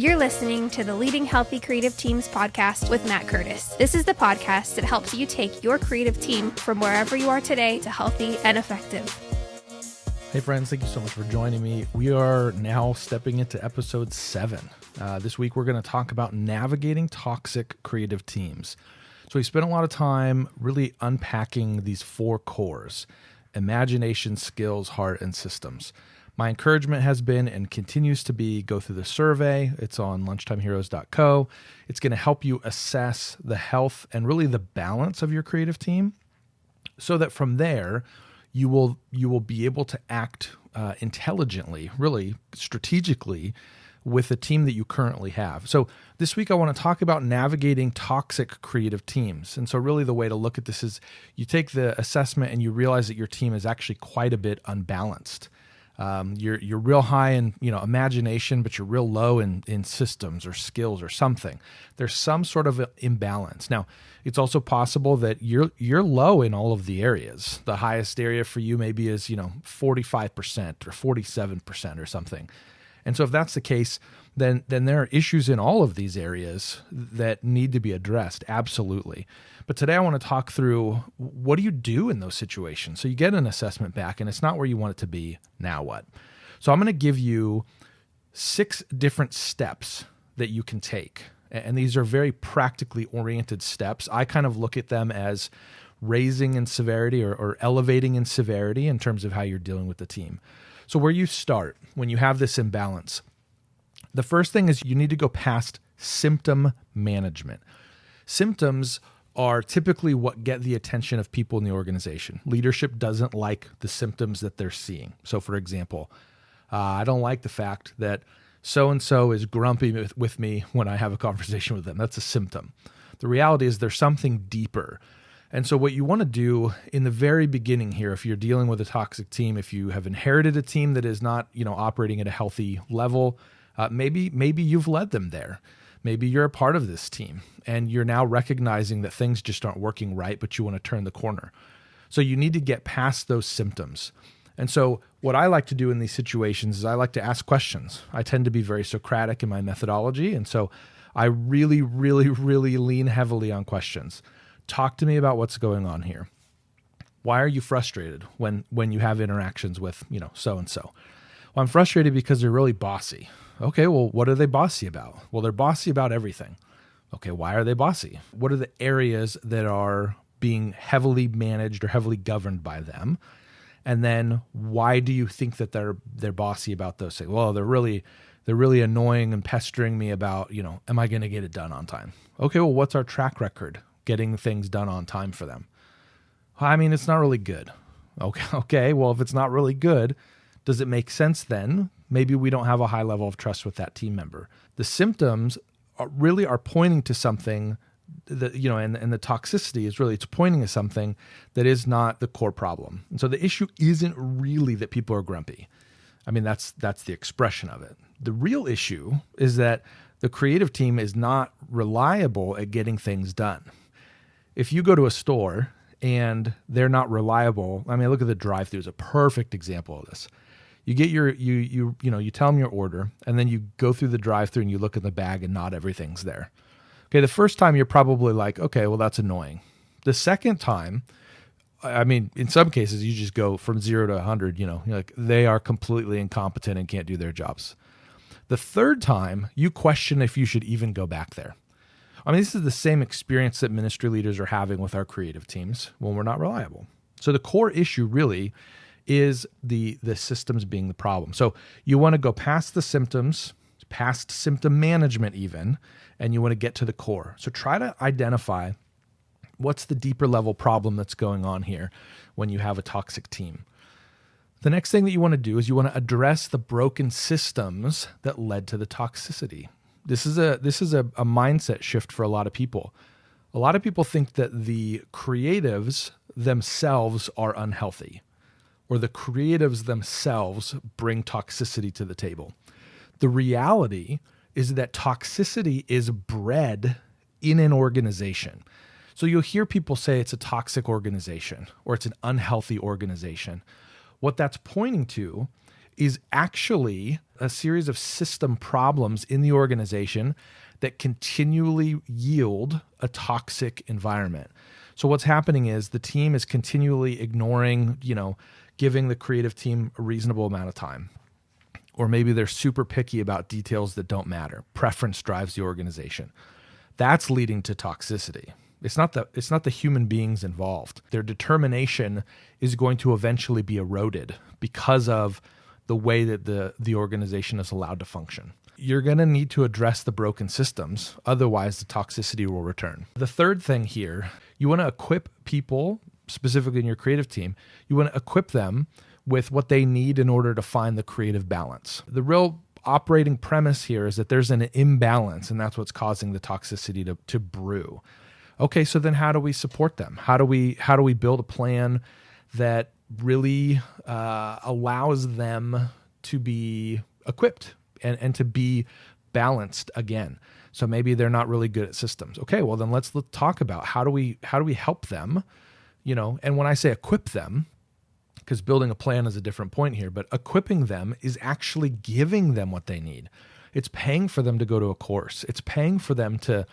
You're listening to the Leading Healthy Creative Teams podcast with Matt Curtis. This is the podcast that helps you take your creative team from wherever you are today to healthy and effective. Hey friends, thank you so much for joining me. We are now stepping into episode 7. This week we're going to talk about navigating toxic creative teams. So we spent a lot of time really unpacking these 4 cores: imagination, skills, heart, and systems. My encouragement has been and continues to be go through the survey. It's on lunchtimeheroes.co. It's going to help you assess the health and really the balance of your creative team so that from there you will be able to act intelligently, really strategically with the team that you currently have. So this week I want to talk about navigating toxic creative teams. And so really the way to look at this is you take the assessment and you realize that your team is actually quite a bit unbalanced. You're real high in imagination, but you're real low in systems or skills or something. There's some sort of imbalance. Now, it's also possible that you're low in all of the areas. The highest area for you maybe is 45% or 47% or something. And so if that's the case, then there are issues in all of these areas that need to be addressed. Absolutely. But today I want to talk through what do you do in those situations? So you get an assessment back and it's not where you want it to be. Now what? So I'm going to give you 6 different steps that you can take. And these are very practically oriented steps. I kind of look at them as raising in severity or elevating in severity in terms of how you're dealing with the team. So where you start when you have this imbalance, the first thing is you need to go past symptom management. Symptoms are typically what get the attention of people in the organization. Leadership doesn't like the symptoms that they're seeing. So for example, I don't like the fact that so-and-so is grumpy with me when I have a conversation with them. That's a symptom. The reality is there's something deeper. And so what you want to do in the very beginning here, if you're dealing with a toxic team, if you have inherited a team that is not, operating at a healthy level, maybe you've led them there. Maybe you're a part of this team and you're now recognizing that things just aren't working right, but you want to turn the corner. So you need to get past those symptoms. And so what I like to do in these situations is I like to ask questions. I tend to be very Socratic in my methodology. And so I really, really, really lean heavily on questions. Talk to me about what's going on here. Why are you frustrated when you have interactions with, so-and-so? Well, I'm frustrated because they're really bossy. Okay, well, what are they bossy about? Well, they're bossy about everything. Okay, why are they bossy? What are the areas that are being heavily managed or heavily governed by them? And then why do you think that they're bossy about those things? Well, they're really annoying and pestering me about, am I going to get it done on time? Okay, well, what's our track record getting things done on time for them? I mean, it's not really good. Okay, well, if it's not really good, does it make sense then? Maybe we don't have a high level of trust with that team member. The symptoms are pointing to something that, and the toxicity is really, it's pointing to something that is not the core problem. And so the issue isn't really that people are grumpy. I mean, that's the expression of it. The real issue is that the creative team is not reliable at getting things done. If you go to a store and they're not reliable, I mean, look at the drive-thru is a perfect example of this. You get you tell them your order, and then you go through the drive-thru and you look in the bag and not everything's there. Okay, the first time you're probably like, okay, well, that's annoying. The second time, I mean, in some cases, you just go from 0 to 100, you're like, they are completely incompetent and can't do their jobs. The third time, you question if you should even go back there. I mean, this is the same experience that ministry leaders are having with our creative teams when we're not reliable. So the core issue really is the systems being the problem. So you want to go past the symptoms, past symptom management even, and you want to get to the core. So try to identify what's the deeper level problem that's going on here when you have a toxic team. The next thing that you want to do is you want to address the broken systems that led to the toxicity. This is a mindset shift for a lot of people. A lot of people think that the creatives themselves are unhealthy, or the creatives themselves bring toxicity to the table. The reality is that toxicity is bred in an organization. So you'll hear people say it's a toxic organization or it's an unhealthy organization. What that's pointing to is actually a series of system problems in the organization that continually yield a toxic environment. So what's happening is the team is continually ignoring, giving the creative team a reasonable amount of time. Or maybe they're super picky about details that don't matter. Preference drives the organization. That's leading to toxicity. It's not the human beings involved. Their determination is going to eventually be eroded because of the way that the organization is allowed to function. You're going to need to address the broken systems. Otherwise, the toxicity will return. The third thing here, you want to equip people, specifically in your creative team, you want to equip them with what they need in order to find the creative balance. The real operating premise here is that there's an imbalance, and that's what's causing the toxicity to brew. Okay, so then how do we support them? How do we build a plan that really allows them to be equipped and to be balanced again? So maybe they're not really good at systems. Okay, well then let's talk about how do we help them, and when I say equip them, because building a plan is a different point here, but equipping them is actually giving them what they need. It's paying for them to go to a course. It's paying for them to,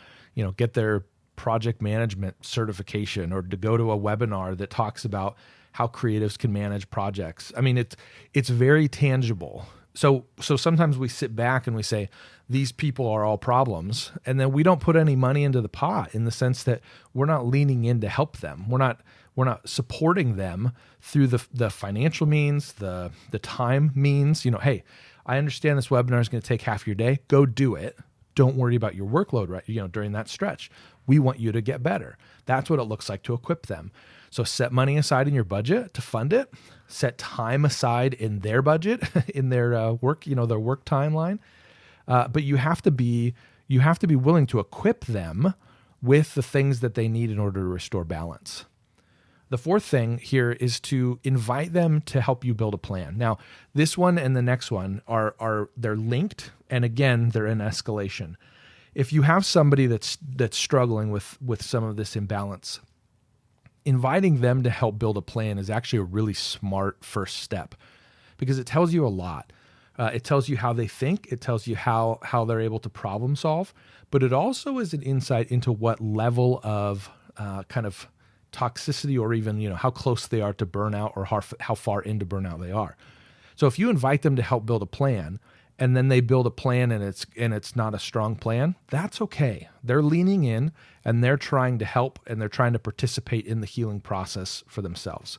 get their project management certification or to go to a webinar that talks about how creatives can manage projects. I mean, it's very tangible. So sometimes we sit back and we say, these people are all problems. And then we don't put any money into the pot in the sense that we're not leaning in to help them. We're not supporting them through the financial means, the time means. Hey, I understand this webinar is going to take half your day. Go do it. Don't worry about your workload, right? During that stretch. We want you to get better. That's what it looks like to equip them. So set money aside in your budget to fund it. Set time aside in their budget, in their work, their work timeline. But you have to be willing to equip them with the things that they need in order to restore balance. The fourth thing here is to invite them to help you build a plan. Now, this one and the next one they're linked, and again, they're in escalation. If you have somebody that's struggling with some of this imbalance, inviting them to help build a plan is actually a really smart first step because it tells you a lot. It tells you how they think. It tells you how they're able to problem solve, but it also is an insight into what level of kind of toxicity or even how close they are to burnout or how far into burnout they are. So if you invite them to help build a plan and then they build a plan and it's not a strong plan, that's okay. They're leaning in and they're trying to help and they're trying to participate in the healing process for themselves.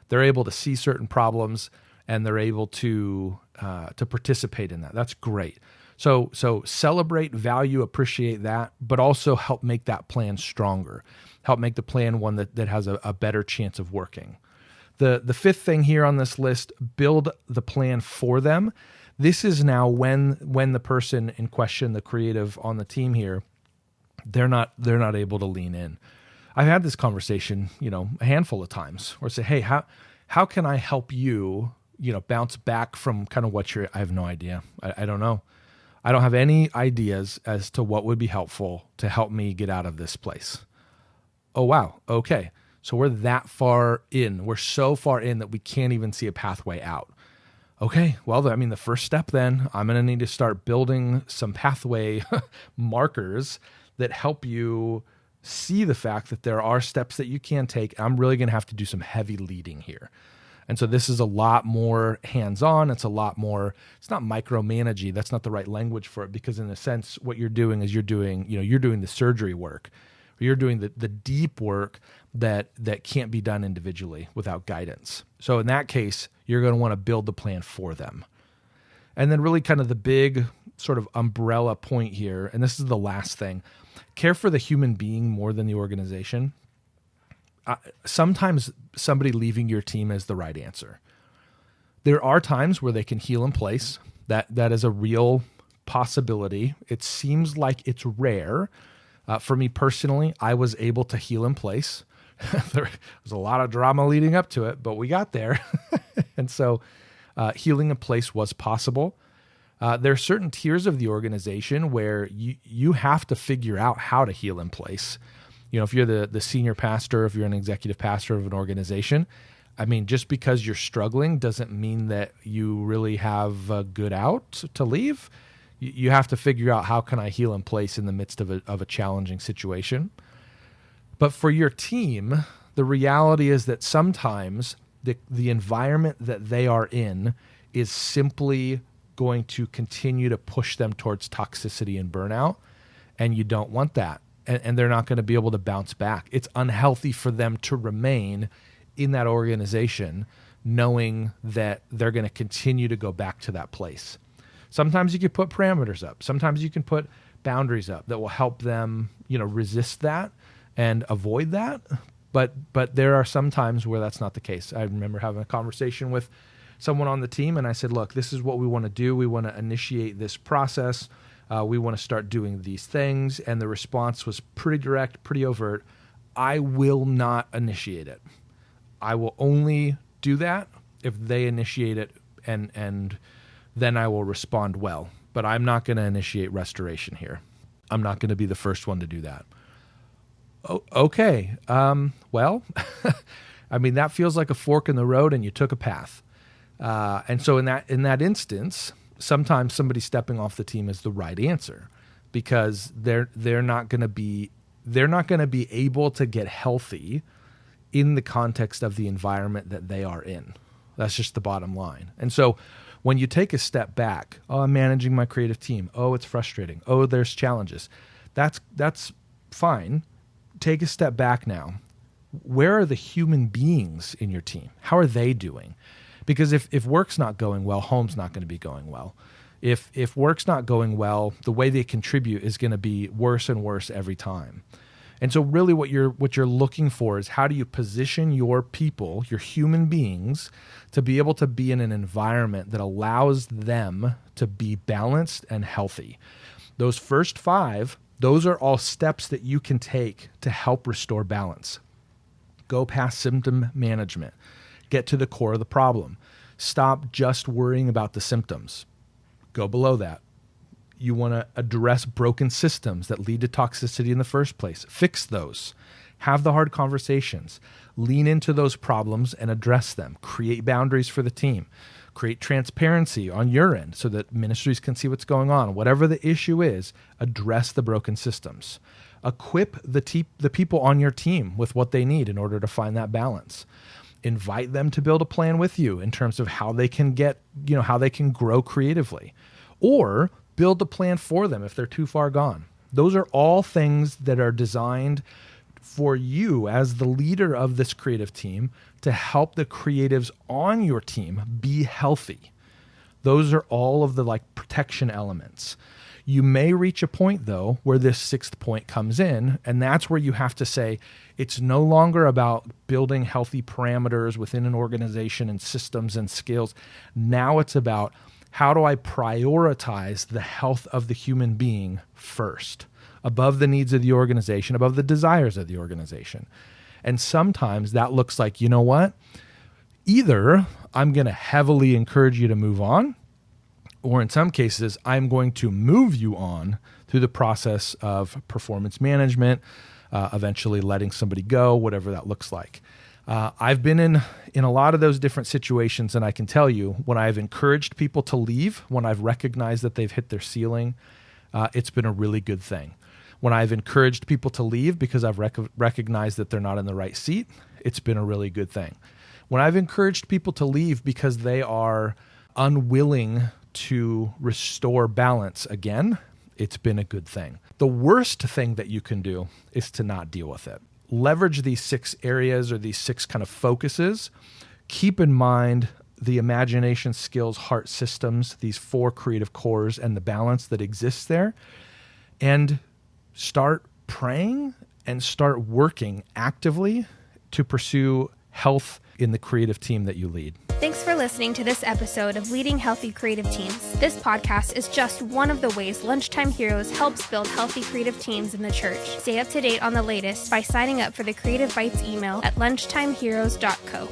They're able to see certain problems and they're able to participate in that. That's great. So celebrate, value, appreciate that, but also help make that plan stronger. Help make the plan one that has a better chance of working. The fifth thing here on this list, build the plan for them. This is now when the person in question, the creative on the team here, they're not able to lean in. I've had this conversation, a handful of times where I say, hey, how can I help you, bounce back from kind of what I have no idea. I don't know. I don't have any ideas as to what would be helpful to help me get out of this place. Oh, wow. Okay. So we're that far in. We're so far in that we can't even see a pathway out. Okay. Well, the first step then, I'm going to need to start building some pathway markers that help you see the fact that there are steps that you can take. I'm really going to have to do some heavy leading here. And so this is a lot more hands-on. It's a lot more, it's not micromanaging. That's not the right language for it because in a sense, what you're doing is you're doing the surgery work. You're doing the deep work that can't be done individually without guidance. So in that case, you're going to want to build the plan for them. And then really kind of the big sort of umbrella point here, and this is the last thing, care for the human being more than the organization. Sometimes somebody leaving your team is the right answer. There are times where they can heal in place. That is a real possibility. It seems like it's rare. For me personally, I was able to heal in place. There was a lot of drama leading up to it, but we got there. And so healing in place was possible. There are certain tiers of the organization where you have to figure out how to heal in place. If you're the senior pastor, if you're an executive pastor of an organization, I mean, just because you're struggling doesn't mean that you really have a good out to leave. You have to figure out, how can I heal in place in the midst of a challenging situation? But for your team, the reality is that sometimes the environment that they are in is simply going to continue to push them towards toxicity and burnout, and you don't want that. And they're not going to be able to bounce back. It's unhealthy for them to remain in that organization knowing that they're going to continue to go back to that place. Sometimes you can put parameters up. Sometimes you can put boundaries up that will help them, resist that and avoid that. But there are some times where that's not the case. I remember having a conversation with someone on the team, and I said, look, this is what we want to do. We want to initiate this process. We want to start doing these things. And the response was pretty direct, pretty overt. I will not initiate it. I will only do that if they initiate it, and then I will respond well. But I'm not going to initiate restoration here. I'm not going to be the first one to do that. Okay. Well, I mean, that feels like a fork in the road, and you took a path. And so in that instance, sometimes somebody stepping off the team is the right answer, because they're not going to be able to get healthy in the context of the environment that they are in. That's just the bottom line. And so when you take a step back, I'm managing my creative team. It's frustrating. There's challenges. That's fine. Take a step back now. Where are the human beings in your team? How are they doing? Because if work's not going well, home's not going to be going well. If work's not going well, the way they contribute is going to be worse and worse every time. And so really what you're looking for is, how do you position your people, your human beings, to be able to be in an environment that allows them to be balanced and healthy? Those first 5, those are all steps that you can take to help restore balance. Go past symptom management. Get to the core of the problem. Stop just worrying about the symptoms. Go below that. You want to address broken systems that lead to toxicity in the first place. Fix those. Have the hard conversations. Lean into those problems and address them. Create boundaries for the team. Create transparency on your end so that ministries can see what's going on. Whatever the issue is, address the broken systems. Equip the people on your team with what they need in order to find that balance. Invite them to build a plan with you in terms of how they can how they can grow creatively, or build a plan for them if they're too far gone. Those are all things that are designed for you as the leader of this creative team to help the creatives on your team be healthy. Those are all of the protection elements. You may reach a point, though, where this 6th point comes in, and that's where you have to say, it's no longer about building healthy parameters within an organization and systems and skills. Now it's about, how do I prioritize the health of the human being first, above the needs of the organization, above the desires of the organization? And sometimes that looks like, you know what? Either I'm going to heavily encourage you to move on, or in some cases, I'm going to move you on through the process of performance management, eventually letting somebody go, whatever that looks like. I've been in a lot of those different situations, and I can tell you, when I've encouraged people to leave, when I've recognized that they've hit their ceiling, it's been a really good thing. When I've encouraged people to leave because I've recognized that they're not in the right seat, it's been a really good thing. When I've encouraged people to leave because they are unwilling to restore balance again, it's been a good thing. The worst thing that you can do is to not deal with it. Leverage these 6 areas, or these 6 kind of focuses. Keep in mind the imagination, skills, heart, systems, these 4 creative cores, and the balance that exists there. And start praying and start working actively to pursue health in the creative team that you lead. Thanks for listening to this episode of Leading Healthy Creative Teams. This podcast is just one of the ways Lunchtime Heroes helps build healthy creative teams in the church. Stay up to date on the latest by signing up for the Creative Bites email at lunchtimeheroes.co.